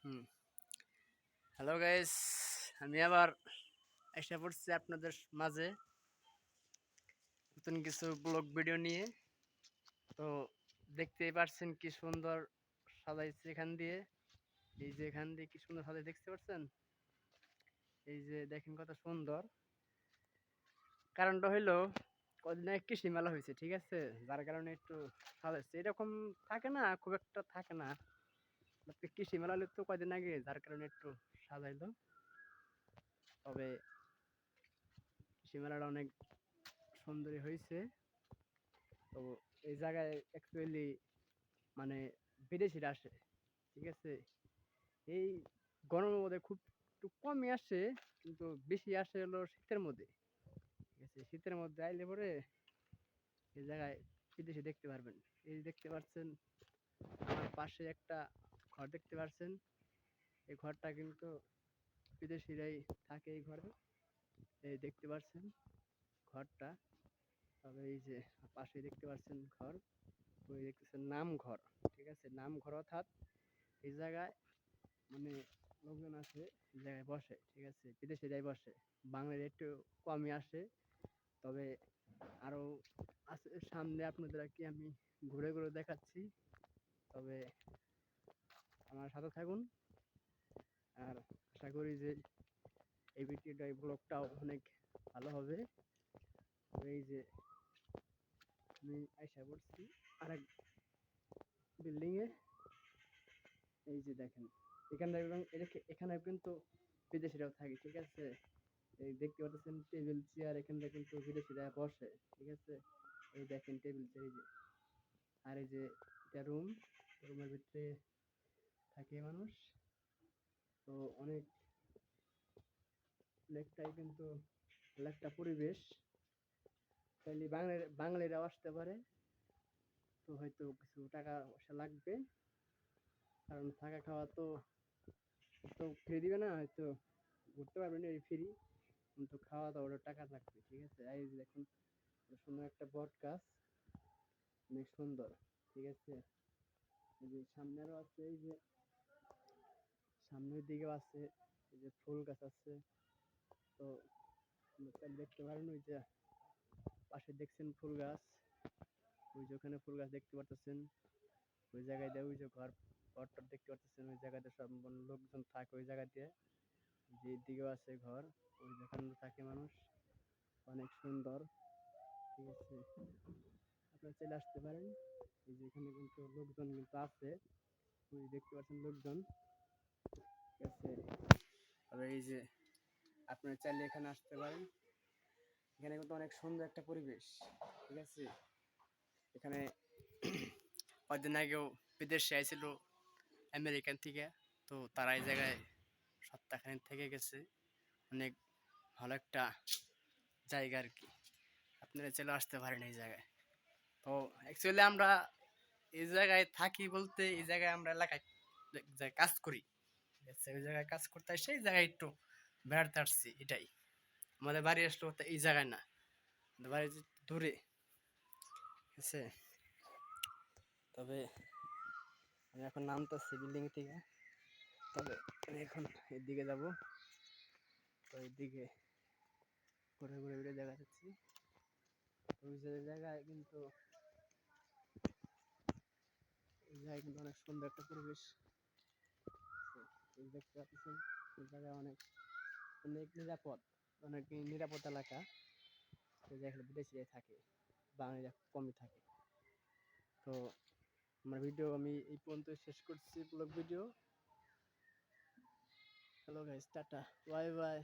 হুম। Hello guys, আমি আবার এসে পড়ছি আপনাদের মাঝে নতুন কিছু ব্লগ ভিডিও নিয়ে। তো দেখতেই পারছেন কি সুন্দর সাজাইছে এখান দিয়ে। এই যে এখান দিয়ে কি সুন্দর সাজাই দেখতে পাচ্ছেন। এই যে দেখেন কত সুন্দর। কারণটা হইলো কদিন আগে কৃষি মেলা হয়েছে, ঠিক আছে, যার কারণে একটু সাজাইছে। এরকম থাকে না, খুব একটা থাকে না। কৃষি মেলা হলে তো কদিন আগে, যার কারণে একটু সাজাইলো। তবে কৃষি মেলাটা অনেক সুন্দরই হয়েছে। তো এই জায়গায় অ্যাকচুয়ালি মানে বিদেশিরা আসে, ঠিক আছে। এই গরমের মধ্যে খুব একটু কমই আসে, কিন্তু বেশি আসে হলো শীতের মধ্যে, ঠিক আছে। শীতের মধ্যে আইলে পরে এই জায়গায় বিদেশি দেখতে পারবেন। এই দেখতে পাচ্ছেন আমার পাশে একটা ঘর দেখতে পাচ্ছেন। এই ঘরটা কিন্তু বিদেশিরাই থাকে এই ঘরে। এই দেখতে পাচ্ছেন ঘরটা। তবে এই যে পাশে দেখতে পাচ্ছেন ঘর, ওই দেখতেছেন নাম ঘর, ঠিক আছে। নাম ঘর অর্থাৎ এই জায়গায় মানে লোকজন আসে, এই জায়গায় বসে, ঠিক আছে। বিদেশিরাই বসে, বাঙালিরা একটু কমই আসে। তবে আরো আছে সামনে, আপনাদের কি আমি ঘুরে ঘুরে দেখাচ্ছি। তবে আমার সাথে থাকুন, আর আশা করি যে এই ভিডিওটা, এই ব্লগটাও অনেক ভালো হবে। এই যে আমি আইসা পড়ছি আরেক বিল্ডিং এ। এই যে দেখেন এখানে, এখানে কিন্তু বিদেশিরাও থাকে, ঠিক আছে। এই দেখতে পাচ্ছেন টেবিল চেয়ার, এখানে কিন্তু বিদেশিরা বসে, ঠিক আছে। এই দেখেন টেবিল চেয়ার, এই যে। আর এই যে এটা রুম, রুমের ভিতরে থাকে মানুষ। তো অনেকটাই কিন্তু একটা পরিবেশ। তাইলে বাঙালিরাও আসতে পারে। তো হয়তো কিছু টাকা পয়সা লাগবে, কারণ থাকা খাওয়া তো তো ফ্রি দিবে না, হয়তো ঘুরতে পারবেন এই ফ্রি, কিন্তু খাওয়া দাওয়ার টাকা লাগবে, ঠিক আছে। এই যে দেখুন সুন্দর একটা বট গাছ, অনেক সুন্দর, ঠিক আছে। এই যে সামনে আরো আছে, এই যে সামনের দিকেও আছে, এই যে ফুল গাছ আছে। তো দেখতে পারেন, ওই যে পাশে দেখছেন ফুল গাছ, ওই যে ওখানে ফুল গাছ দেখতে পারতেছেন। ওই জায়গায় দিয়ে ওই যে ঘরটা দেখতে পারতেছেন, ওই জায়গাতে সব লোকজন থাকে ওই জায়গা দিয়ে। যে দিকেও আছে ঘর, ওই যেখানে থাকে মানুষ, অনেক সুন্দর, ঠিক আছে। আপনারা চলে আসতে পারেন। এই যে এখানে কিন্তু লোকজন কিন্তু আছে, ওই দেখতে পাচ্ছেন লোকজন, ঠিক আছে। তবে এই যে আপনারা চাইলে এখানে আসতে পারেন। এখানে কিন্তু অনেক সুন্দর একটা পরিবেশ, ঠিক আছে। এখানে কয়েকদিন আগেও বিদেশে আইছিল আমেরিকান থেকে। তো তারা এই জায়গায় সপ্তাহখানেক থেকে গেছে। অনেক ভালো একটা জায়গা আর কি, আপনারা চলে আসতে পারেন এই জায়গায়। তো অ্যাকচুয়ালি আমরা এই জায়গায় থাকি বলতে, এই জায়গায় আমরা এলাকায় কাজ করি, ঠিক আছে। ওই জায়গায় কাজ করতে আসে এই জায়গায় একটু বেড়াতে আসছি, এটাই। আমাদের বাড়ি আসলো এই জায়গায় না, আমাদের বাড়ি দূরে, ঠিক আছে। তবে আমি এখন নামতেছি বিল্ডিং থেকে। তবে আমি এখন এদিকে যাব। তো এদিকে ঘুরে ঘুরে ঘুরে দেখা যাচ্ছি। ওই যে জায়গায় কিন্তু এই জায়গায় কিন্তু অনেক সুন্দর একটা পরিবেশ। এই দেখতে পাচ্ছেন এই জায়গায় অনেক অনেক নিরাপদ, অনেক নিরাপদ এলাকা। এই জায়গায় বিদেশিরাই থাকে, বাঙালিরা কমই থাকে। তো আমার ভিডিও আমি এই পর্যন্ত শেষ করছি, blog video. Hello guys, tata, bye bye.